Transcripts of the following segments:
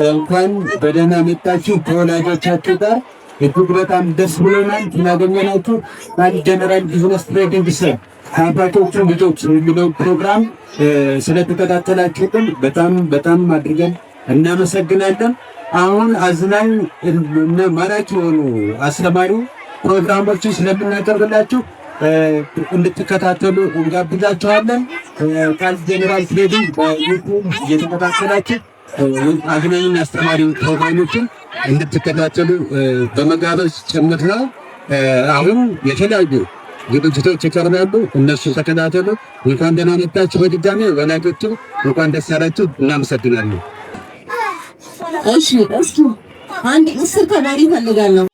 እንኳን በደህና መጣችሁ ከወላጆቻችሁ ጋር። እጅግ በጣም ደስ ብሎናል ስላገኘናችሁ። ጀነራል ቢዝነስ ትሬዲንግ ስር ከአባቶቹ ልጆች የሚለው ፕሮግራም ስለተከታተላችሁልን በጣም አድርገን እናመሰግናለን። አሁን አዝናኝ እና ማራኪ የሆኑ አስተማሪ ፕሮግራሞችን ስለምናቀርብላችሁ እንድትከታተሉ እንጋብዛችኋለን። ካል ጀነራል ትሬዲንግ በዩቲዩብ እየተከታተላችሁ አዝናኝና አስተማሪ ፕሮግራሞችን እንድትከታተሉ በመጋበዝ ጭምር ነው። አሁን የተለያዩ ዝግጅቶች ይቀርባሉ፣ እነሱ ተከታተሉ። እንኳን ደህና መጣችሁ። በድጋሚ ወላጆቹ እንኳን ደስ ያላችሁ። እናመሰግናለን። እሺ፣ እስኪ አንድ ምስር ተማሪ ፈልጋለሁ።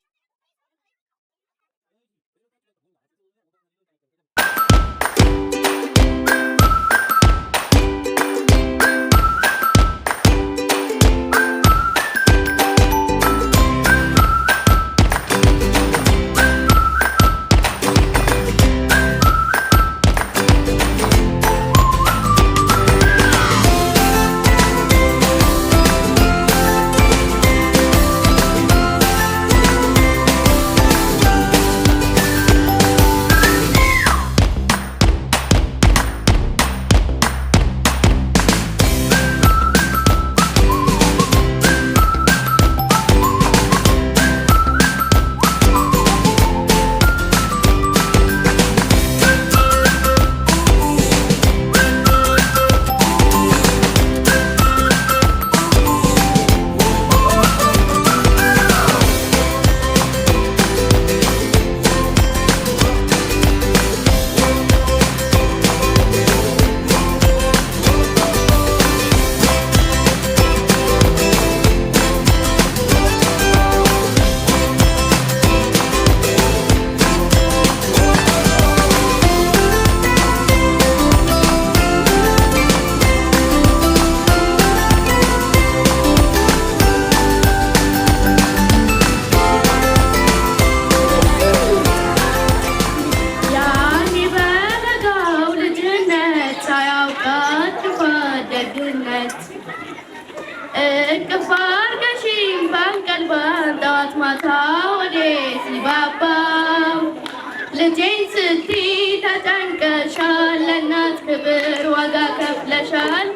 ልጄን ስትይ ተጨንቀሻል፣ ለእናት ክብር ዋጋ ከፍለሻል፣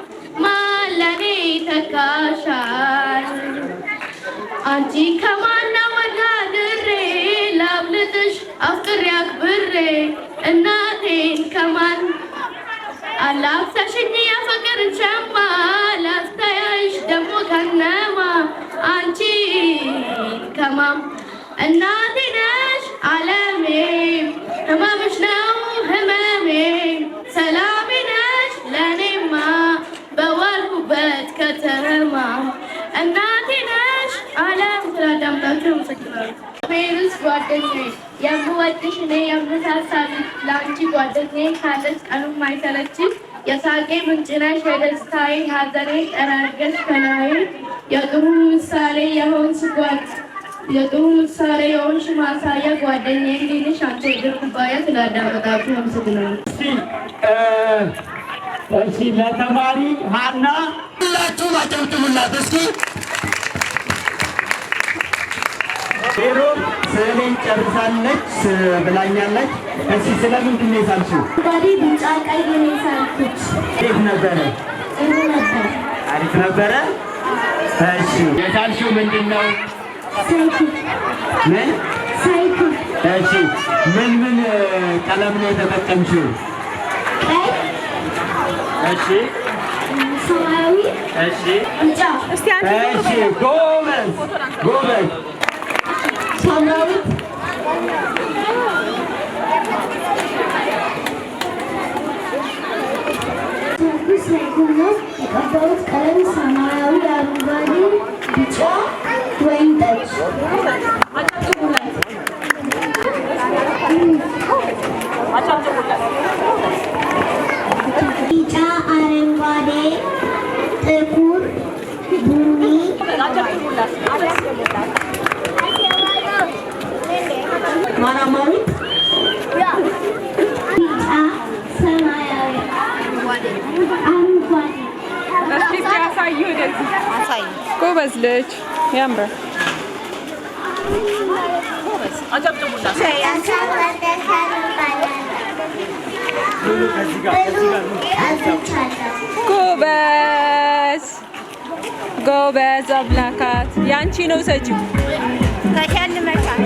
ማን ለኔ ተካሻል? አንቺ ከማን ወዳድሬ ላብልጥሽ አፍቅሬ አክብሬ እናቴን ከማን አላብሰሽኝ የፍቅርን ሸማ ላስተያይሽ ደግሞ ከነማ አንቺ ከማም እናቴ ነሽ ዓለሜ ህመምሽ ነው ህመሜ ሰላሜ ነሽ ለኔማ በዋልኩበት ከተማ እናቴ ነሽ ዓለም ስላዳምጣችሁ አመሰግናለሁ። ፌሩስ ጓደኛዬ የምወድሽ እኔ የምሳሳልሽ ለአንቺ ጓደኛዬ ካለሽ ቀኑን ማይሰለችሽ የሳቄ ምንጭ ነሽ የደስታዬ ሐዘኔ ጠራርገሽ ከላይ የጥሩ ምሳሌ የሆንሽ ማሳያ ጓደኛዬ እንዲልሽ አንቺ የድር ኩባያ ስላዳመጣችሁ አመሰግናለሁ። እሺ ለተማሪ ሀና ሁላችሁ አጨብጭቡላት እስኪ። ፌሩስ ስዕሌን ጨርሳለች ብላኛለች። እሺ ስለምንድን ነው የሳልሽው? አረንጓዴ፣ ቢጫ፣ ቀይ ነው የሳልኩት። እንዴት ነበረ? ጥሩ ነበር። አሪፍ ነበረ። እሺ የሳልሽው ምንድን ነው? ሳይክል። ምን? ሳይክል። እሺ ምን ቀለም ነው የተጠቀምሽው? ቀይ። እሺ ሰማያዊ። እሺ ቢጫ። እሺ ጎበዝ ጎበዝ። ሰማያዊት። ሳይክል ነው የቀባሁት ቀለም ሰማያዊ፣ አረንጓዴ፣ ቢጫ፣ ወይን ጠጅ። ቢጫ፣ አረንጓዴ፣ ጥቁር፣ ቡኒ፣ ማራማዊት፣ ቢጫ፣ ሰማያዊ፣ አረንጓዴ አሳዩ ወደዚህ አሳዩ ጎበዝ ልጅ ያምራል ጎበዝ አጨብጭቡላ ጎበዝ ጎበዝ አብላካት ያንቺ ነው ሰጪው ተሸልመሻል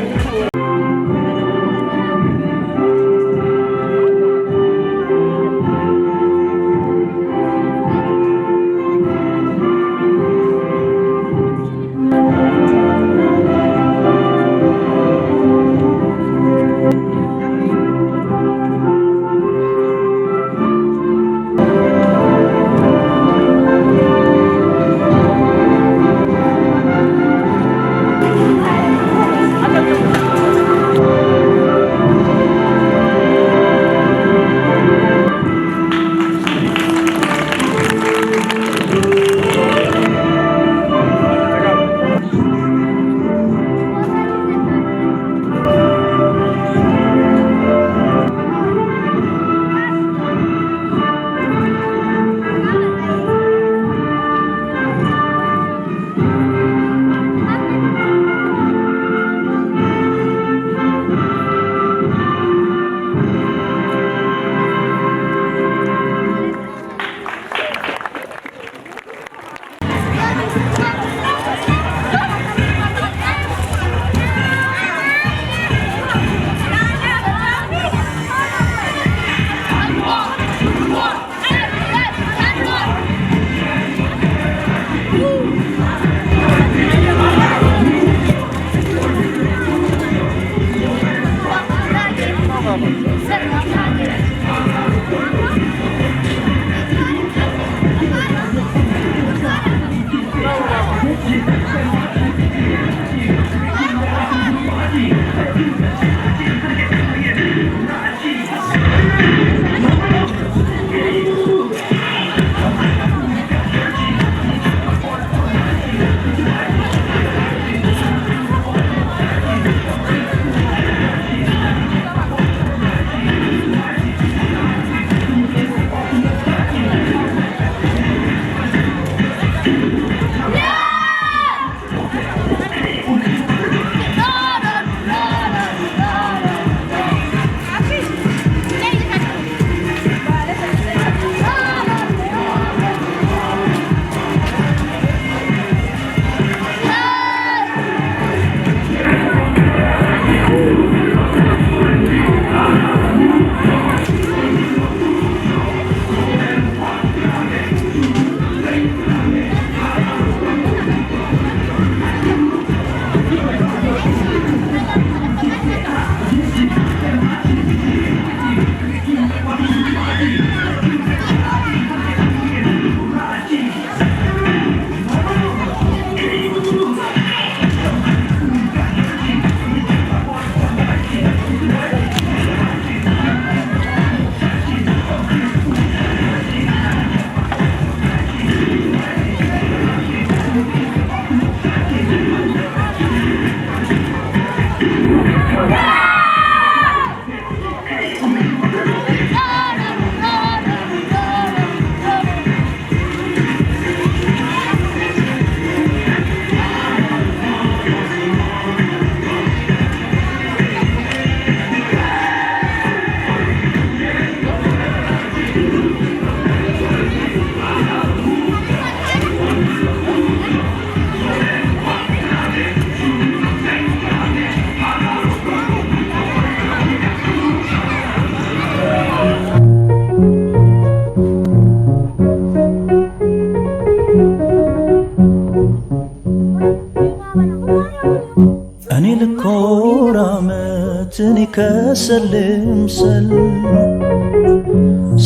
ልኮራመትን ከሰልም ሰል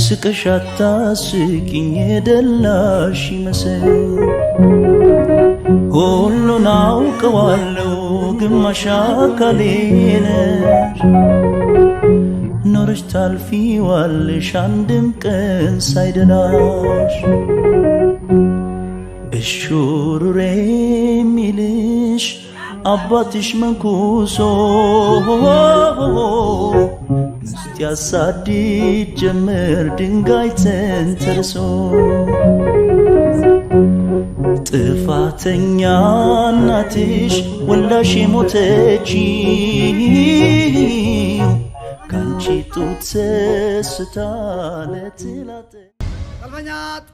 ስቀሻታ ስቂኝ የደላሽ ይመስል ሁሉን አውቀዋለሁ ግማሽ አካሌ ነሽ ኖረሽ ታልፊዋለሽ አንድም ቀን ሳይደላሽ እሹሩሬ ሚልሽ አባትሽ መንኩሶ ምስት ያሳድድ ጀመር ድንጋይ ተንተርሶ ጥፋተኛ እናትሽ ወላሽ ሞተችው ካንቺ ጡት ሰስታ ለትላተ ቀልበኛት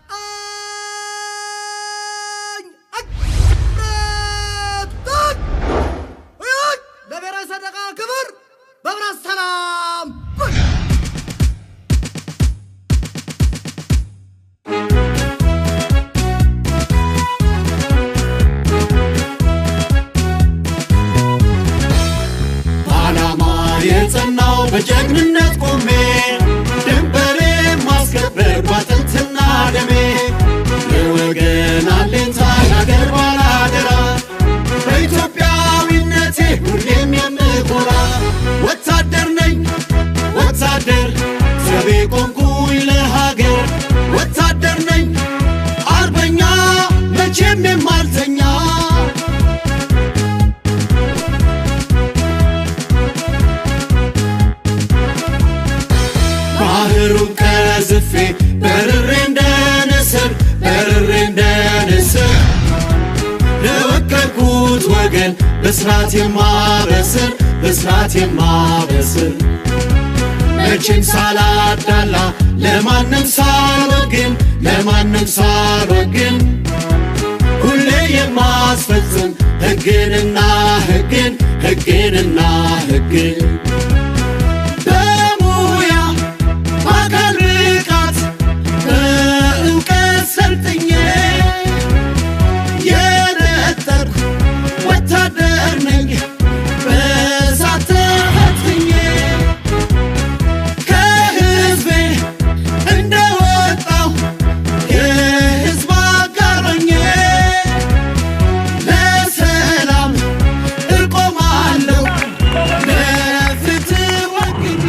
ለብሔራዊ ሰንደቅ ክብር በብረት ሰላም ዓላማ የጸናው በጀግንነት ቆሜ ድንበሬ ማስከበር ባጥንትና ደሜ የወገን አለኝታ የአገር ባላደራ በኢትዮጵያዊነቴ ሁሌም የምኮራ ወታደር ነኝ ወታደር ዘቤ ቆምኩኝ ለሀገር ወታደር ነኝ አርበኛ መቼም የማልተኛ ባህሩን ከዝፌ በርሬ እንደ ንስር ለወከልኩት ወገን በስራት የማበስር መቼም ሳላዳላ ለማንም ሳልወግን ሁሌ የማስፈጽም ሕግንና ሕግን በሙያ በአካል ብቃት በእውቀት ሰልጥኜ የነጠርኩ ወታደር ነኝ በእሳት ተፈትኜ ከሕዝቤ እንደወጣሁ የሕዝብ አጋር ሆኜ ለሰላም እቆማለሁ ለፍትህ ወግኜ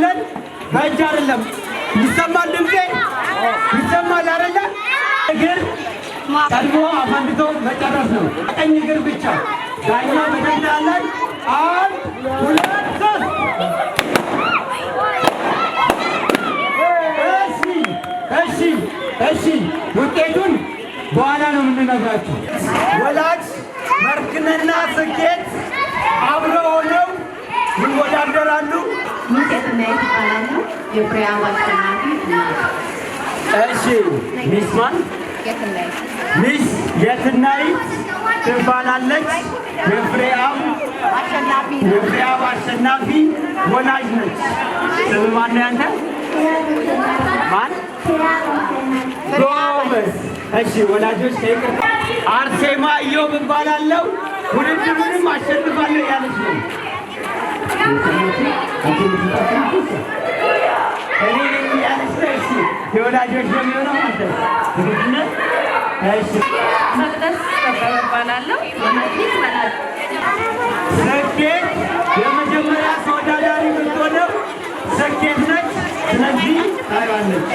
እንቆጥራለን። በእጅ አይደለም። ይሰማል ድምጼ? ይሰማል አይደለ? እግር ቀድሞ አፈንድቶ መጨረስ ነው። ቀኝ እግር ብቻ ዳኛ በተንዳለን 1 2 3 እሺ ውጤቱን በኋላ ነው የምንነግራችሁ። ወላጅ መርክንና ስኬት አብረው ሆነው ይወዳደራሉ። የትናየት ይባላሉ። የፍሬያም አሸናፊ እሺ ሚስ ማን? የትናየት ሚስ የትናየት ትባላለች። የፍሬያም አሸናፊ ወላጅ ነች። ስም ማን ነው ያንተ? ማን? ጎበዝ። እሺ ወላጆች ከይቅርታ አርሴማ ኢዮብ እባላለሁ። ውድድሩንም አሸንፋለሁ ያለች ነው። እኔ ያለች ነው። እሺ የወላጆች ነው የሚሆነው ማለት ነው። እሺ መቅደስ እባላለሁ። ስኬት የመጀመሪያ ተወዳዳሪ የምትሆነው ስኬት ነች። ስለዚህ ታይዋለች።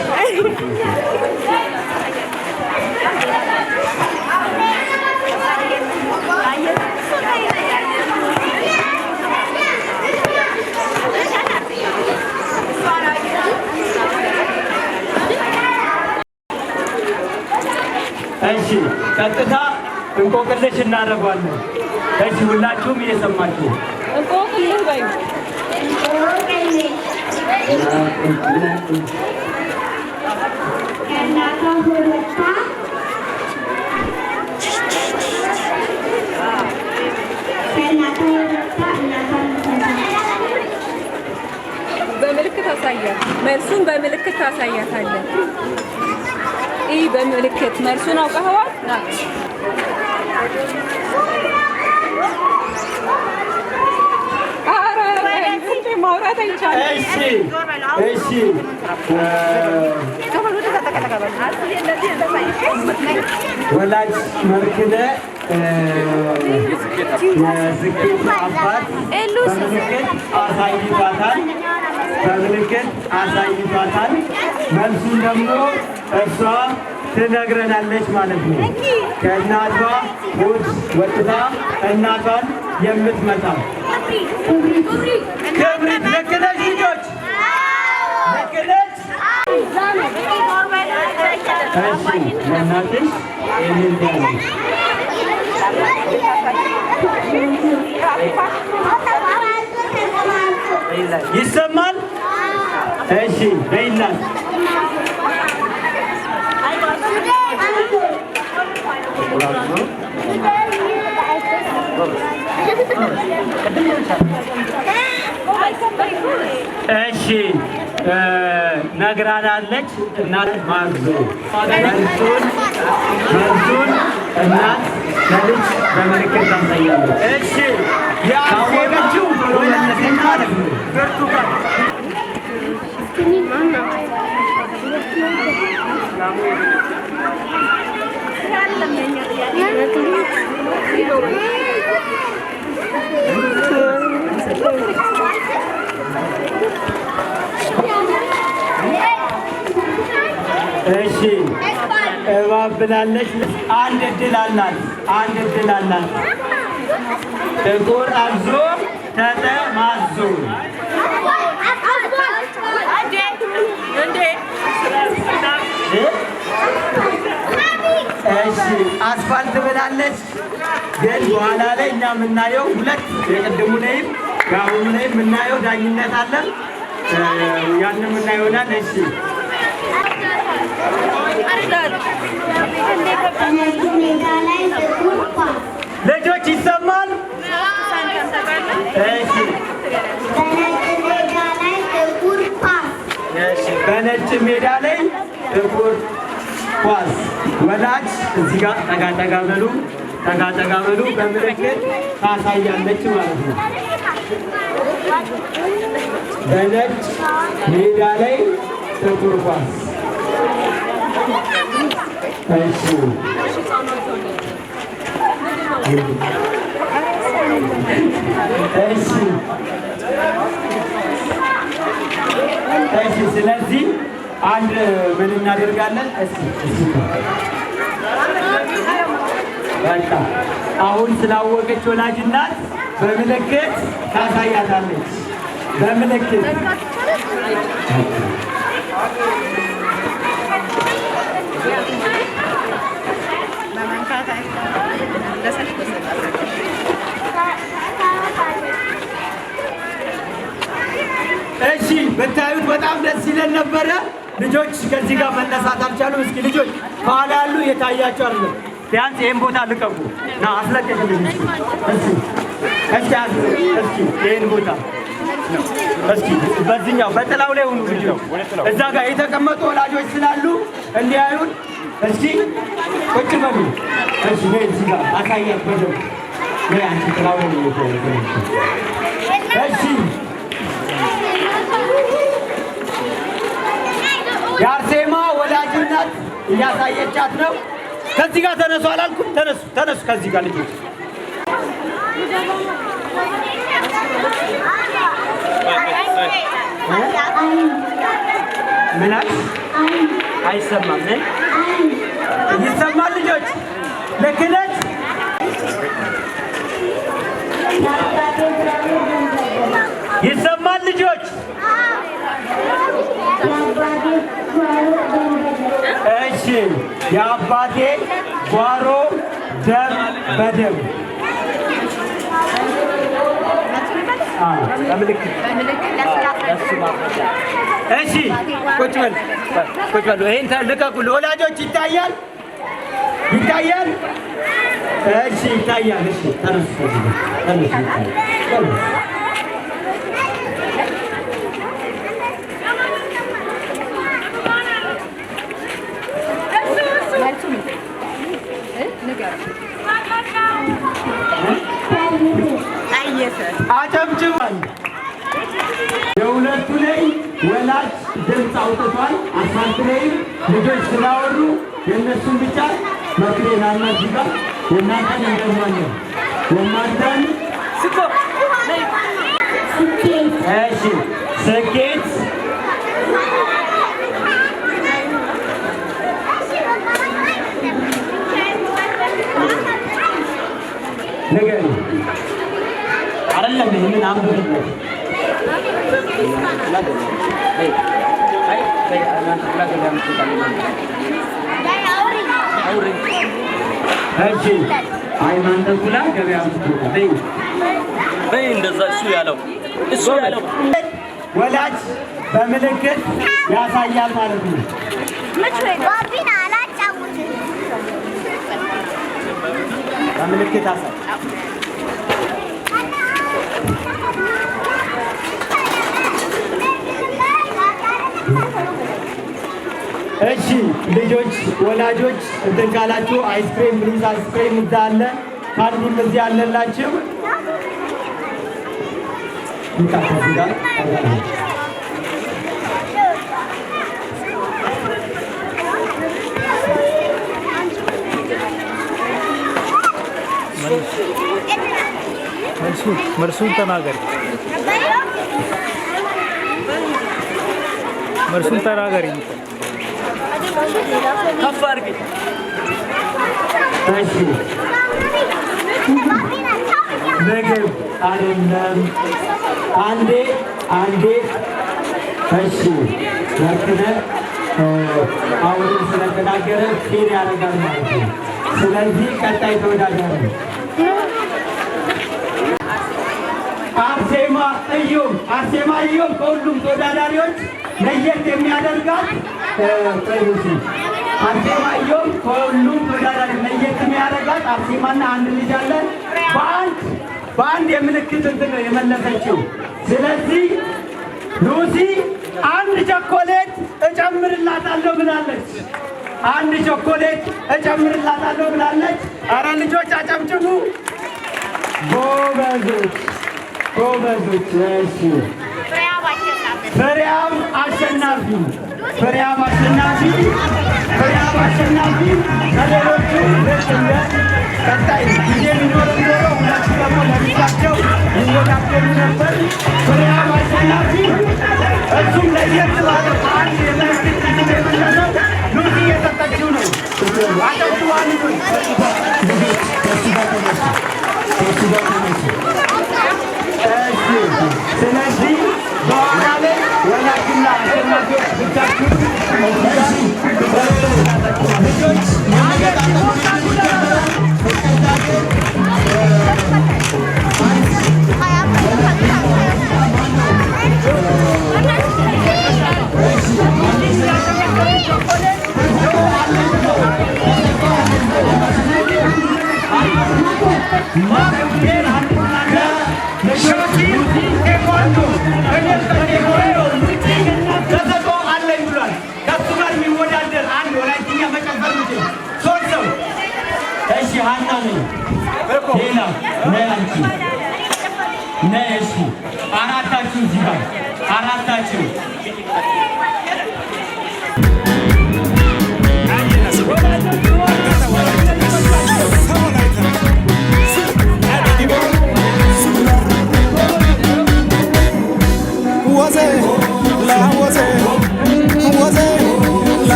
እሺ ቀጥታ እንቆቅልሽ እናደርጋለን። እሺ ሁላችሁም እየሰማችሁ እንቆቅልሽ በይ። ከእናቷ ሁለታ በምልክት አሳያት። መልሱን በምልክት ታሳያታለህ። ይህ በምልክት መልሱን አውቀኸዋል? ማውራት አይቻልም። እሺ ወላጅ መርክነ የስኬት አባት በምልክት አሳይቷታል። መልሱን ደግሞ እሷ ትነግረናለች ማለት ነው። ከእናቷ ሆድ ወጥታ እናቷን የምትመታ ክብሪት። ልክ ነሽ ልጆች፣ ልክ ነች። እሺ ለእናትሽ ይህን ያለች ይሰማል? እሺ በይላት። እሺ ነግራናለች። እናት ማዞ መልሱን እናት ለልጅ በምልክት ታሳያለች። እሺ ያወቀችው ወላጅ ማለት ነው። ብርቱካን እሺ እባብ ብላለች። አንድ እድል አላት። ጥቁር አዞ ተጠማዞ እሺ አስፋልት ብላለች። ግን በኋላ ላይ እኛ የምናየው ሁለት የቅድሙ ላይም የአሁኑ ላይም የምናየው ዳኝነት አለ። ያን የምናየው ይሆናል። እሺ ልጆች ይሰማል? እሺ በነጭ ሜዳ ላይ ጥቁር ኳስ። ወላጅ እዚህ ጋር ጠጋ በሉ፣ በምልክት ታሳያለች ማለት ነው። በነጭ ሜዳ ላይ ጥቁር ኳስ። እሺ እሺ እሺ ስለዚህ አንድ ምን እናደርጋለን? እስኪ በቃ አሁን ስላወቀች ወላጅ እናት በምልክት ታሳያታለች። በምልክት እሺ ብታዩት በጣም ደስ ይለን ነበረ። ልጆች ከዚህ ጋር መነሳት አልቻሉም። እስኪ ልጆች ከኋላ ያሉ የታያቸው አይደለም። ቢያንስ ይሄን ቦታ ልቀቁ ና አስለቀቅልኝ። እስኪ ይሄን ቦታ እስኪ በዚህኛው በጥላው ላይ ሆኑ ልጆች። እዛ ጋር የተቀመጡ ወላጆች ስላሉ እንዲያዩን እስኪ ቁጭ በሉ። እሺ ነይ እዚህ ጋር አሳያት በደምብ ነይ አንቺ ጥላው ላይ ነው። እሺ የአርሴማ ወላጅ እናት እያሳየቻት ነው። ከዚህ ጋር ተነሱ አላልኩም? ተነሱ ተነሱ። ከዚህ ጋር ልጆች ምን አይሰማም? ይሰማል ልጆች? ልክ ነች? ይሰማል ልጆች? እሺ የአባቴ ጓሮ ደም በደም እሺ ቁጭ በል ቁጭ በል። ይሄን ልቀቁ። ወላጆች ይታያል ይታያል። እሺ ይታያል። እሺ ተነሱ ተነሱ። አጨብጭባል። የሁለቱ ላይ ወላጅ ድምፅ አውጥቷል። አስፋልት ላይም ልጆች ስላወሩ የእነሱን ብቻ መክሬናና እዚህ ጋር የእናንተን እንደማለን የእናንተን እሺ ስኬት ነገር አይደለም። ይሄንን አንብብልኝ። እሺ ሃይማኖት ላይ ገበያ እንደዛ እሱ ያለው ወላጅ በምልክት ያሳያል ማለት ነው። በምልክት ያሳያል። እሺ ልጆች ወላጆች እንትን ካላችሁ አይስክሬም ፕሊዝ አይስክሬም እዛ አለ። ካንዲም እዚህ አለላችሁ። መርሱን ተናገሪ። መርሱን ተናገሪ። ከፍ አድርጊ። እሺ ምግብ አይደለም። አንዴ እሺ ለክነ አሁን ስለተናገረ ፌር ያደርጋል ማለት ነው። ስለዚህ ቀጣይ ተወዳዳሪ አርሴማ እዮም ከሁሉም ተወዳዳሪዎች ለየት የሚያደርጋት አርሴማ እዮም ከሁሉም ተወዳዳሪ ለየት የሚያደርጋት አርሴማና አንድ ልጅ አለ። በአንድ የምልክት እንትን ነው የመለሰችው። ስለዚህ ሉሲ አንድ ቸኮሌት እጨምርላታለሁ ብላለች። አንድ ቸኮሌት እጨምርላታለሁ ብላለች። አረ ልጆች አጨብጭቡ። ጎበዞች። እሺ ፈሪያም አሸናፊ ከሌሎቹ ለጭንደ ቀጣይ ጊዜ ሊኖረን ኖሮ ሁለቱ ደግሞ ለብቻቸው ይወዳደሩ ነበር። ፈሪያም አሸናፊ እሱም ለየት ባለ አንድ የመንግስት ጊዜ የመለሰው ሉሲ እየሰጠችው ነው። አጠችዋል ስለዚህ በኋላ ላይ ወላጅና አሸናፊዎች ብቻችሁ አራታችሁ እዚህ ጋር አራታችሁ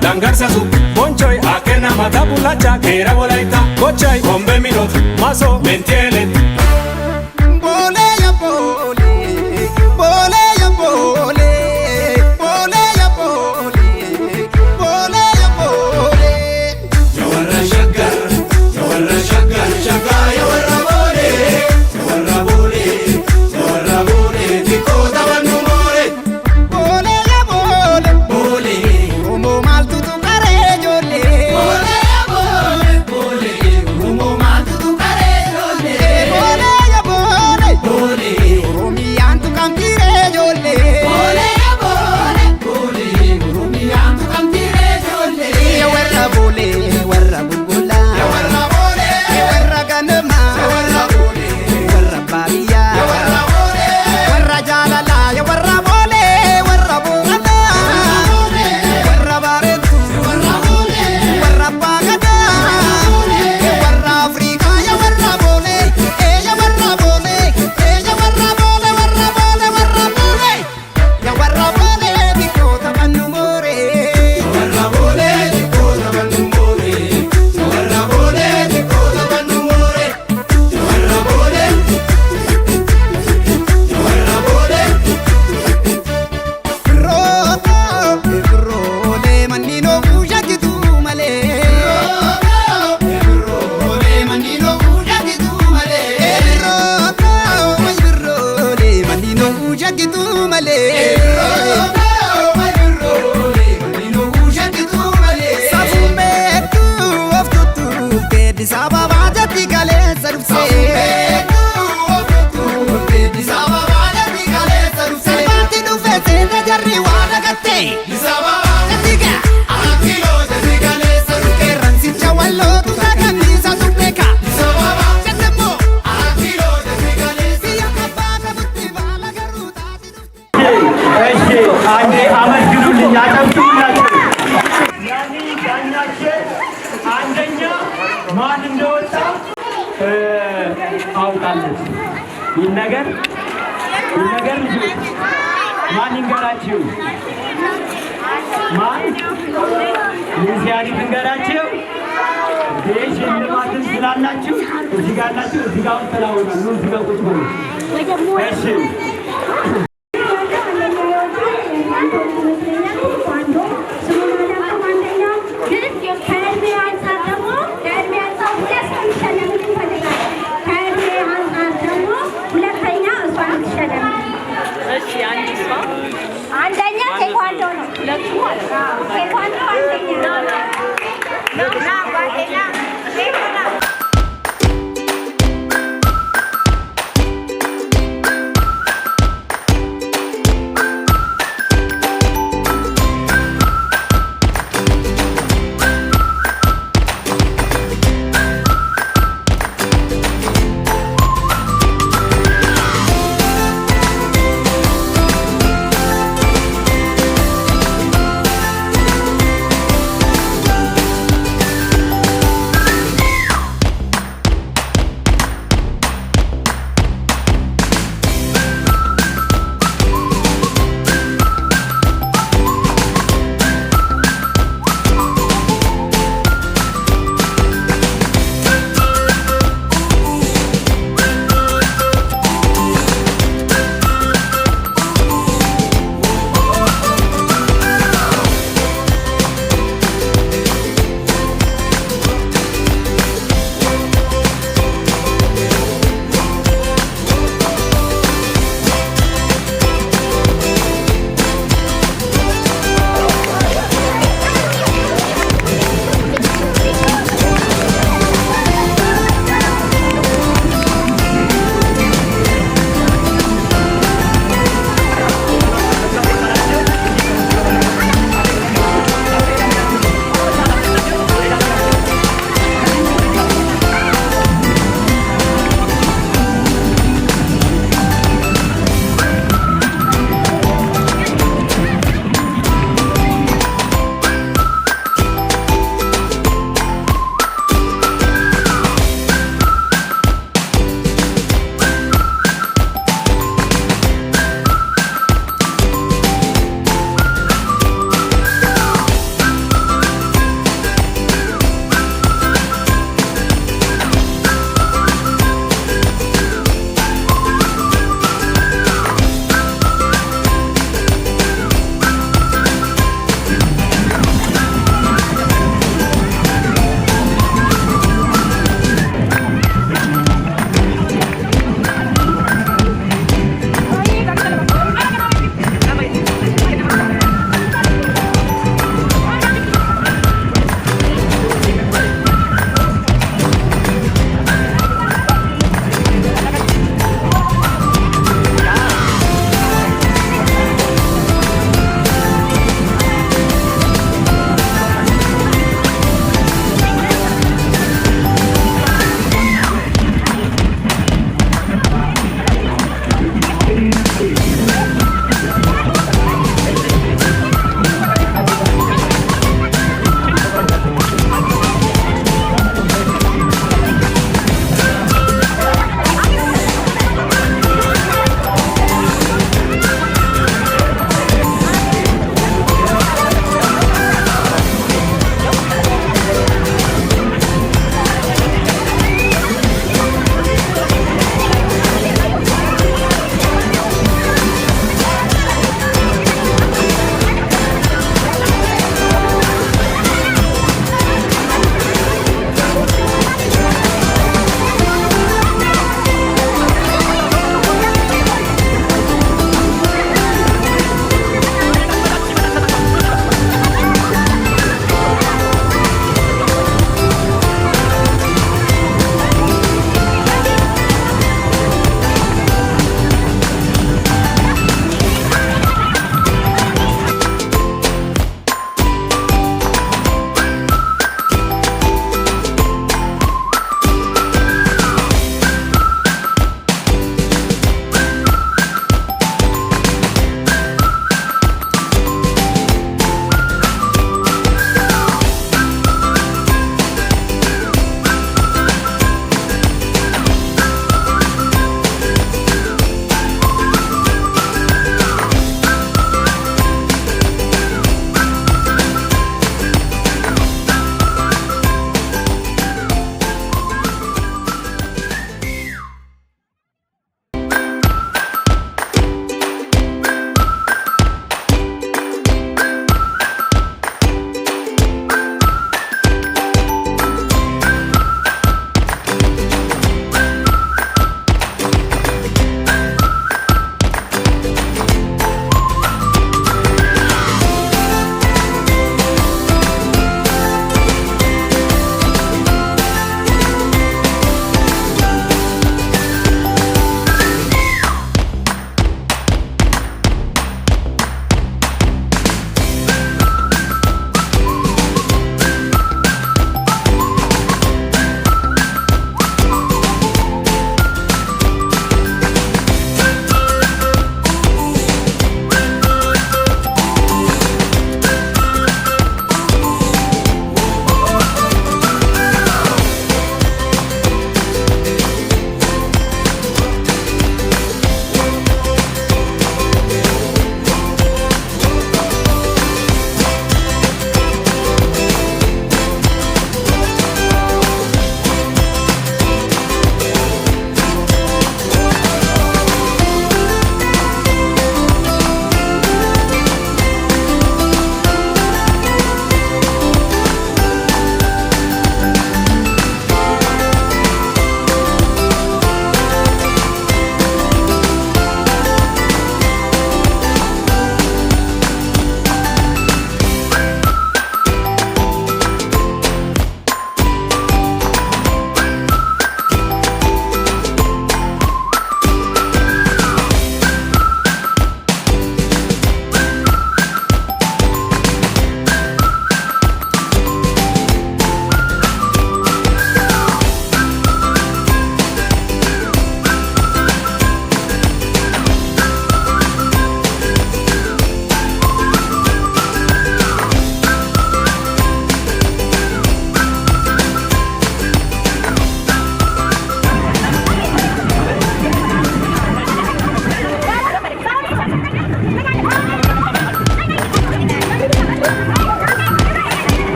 Dangarsasu, bonchoy, akena mata bulacha, kera bolaita, cochai, hombe minot, maso, mentielet. Bole ya bole, bole ya bole, bole ya bole, bole ya bole. Yawarra shagar, shaga yawarra bole, diko tabanu more. Bole ya bole, bole, como mal tu care jole. Bole ya bole, como mal tu care jole. Bole ya bole, romi antu kamtire jole. Bole ya bole, romi antu kamtire jole. Yawarra bole, warra bulbula. Yawarra bole, warra ganama. Yawarra bole, warra babiya. Yawarra bole, warra jalala. Yawarra bole, warra bugata. Warra baretu. Yawarra bole, warra bagata. Yawarra Afrika. Yawarra bole, yawarra bole, yawarra bole, warra bole, warra bole. Yawarra bole, diko tabanu more. Yawarra bole, diko tabanu more. Yawarra bole, diko tabanu more. Yawarra bole, yawarra bole. Birrole manino bujakitu male. Birrole manino bujakitu male. Birrole manino bujakitu male. Birrole manino bujakitu male. Safumbetu aftutu kedisa baba jati kale sarufse. አንዴ አመስግኑልኝ፣ አጨብጭቡላቸው። ያኔ ዳኛችን አንደኛ ማን እንደወጣ አውቃለች። ይህን ነገር ልጆች ማን ይንገራችሁ? ማን ሚዚያኒ ትንገራችሁ? ሽልማትን ስላላችሁ እዚህ ጋር አላችሁ። እዚህ ጋር ተላውናል ነው። እዚህ ጋር ቁጭ በሉ። እሺ አንደኛ ቴኳንዶ ነው። ቴኳንዶ አንደኛ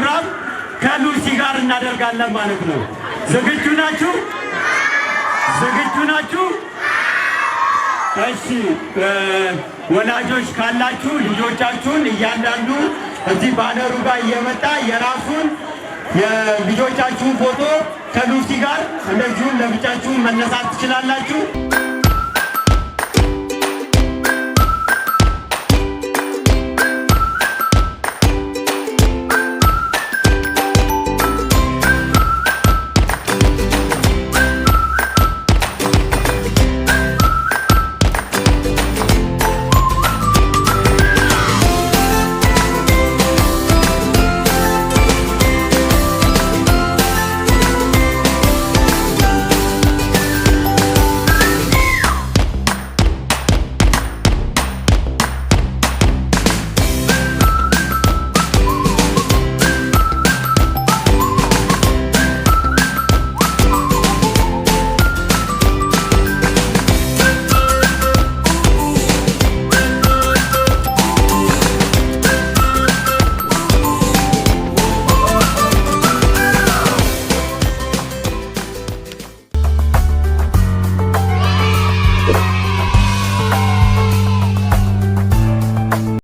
ፕሮግራም ከሉሲ ጋር እናደርጋለን ማለት ነው። ዝግጁ ናችሁ? ዝግጁ ናችሁ? እሺ ወላጆች ካላችሁ ልጆቻችሁን እያንዳንዱ እዚህ ባነሩ ጋር እየመጣ የራሱን የልጆቻችሁን ፎቶ ከሉሲ ጋር እንደዚሁም ለብቻችሁ መነሳት ትችላላችሁ።